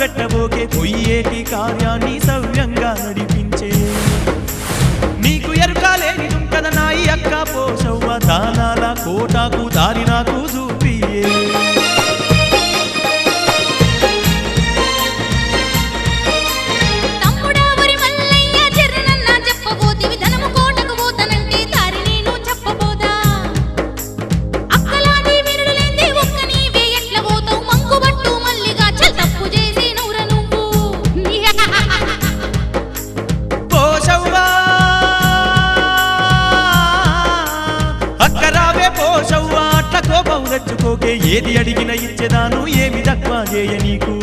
పెట్టబోకే పొయ్యేటి కార్యాన్ని సవ్యంగా నడిపించే నీకు ఎరుకాలేని కదా నాయి అక్క పోషవ్వ దానాల కోటాకు దారి నాకు చూపియే తెచ్చుకోకే ఏది అడిగిన ఇచ్చేదాను ఏమి తక్కువ చేయ నీకు